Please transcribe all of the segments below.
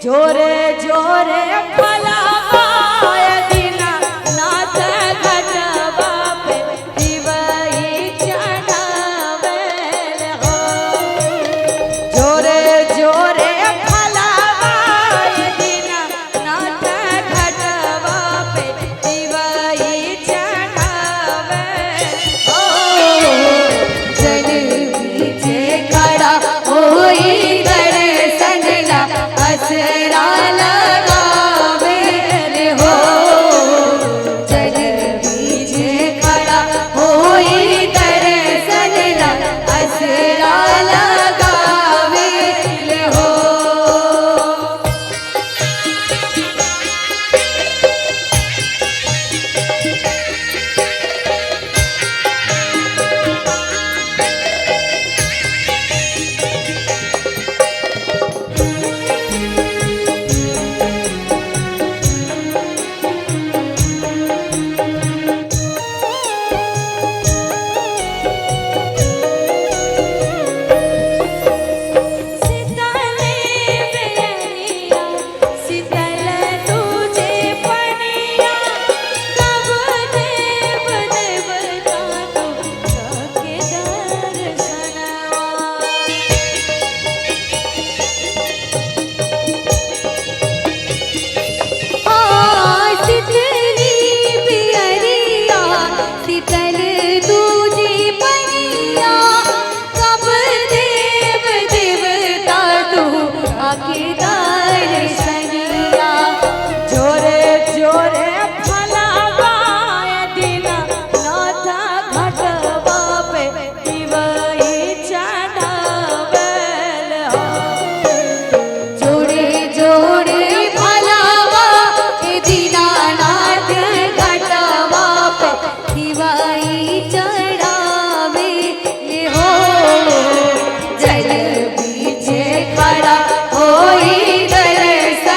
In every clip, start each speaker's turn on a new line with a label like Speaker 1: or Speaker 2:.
Speaker 1: जोरे जोरे फलावाय दीना नाथ घटवा पे दिवई चढ़ावेल हो। जोरे जोरे फलावाय दीना नाथ घटवा पे दिवई चढ़ावेल हो।
Speaker 2: जल बीचे खड़ा होई दर्शनला असरा लगावे रे हो। जल बीचे खड़ा होई दर्शनला असरा लगावे रे हो।
Speaker 1: जोरे जोरे फलावाय दीना नाथ घटवा पे दिवई चढ़ावेल हो।
Speaker 2: जोड़े जोड़े फलावा दीनानाथ घटवा पे दिवाई चढ़ावे ले हो। जल बीचे खड़ा होई दर्शनला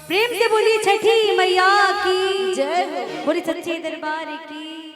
Speaker 2: प्रेम से बोलिए छठी मैया की
Speaker 1: जय हो।
Speaker 2: बोली सच्चे दरबार की।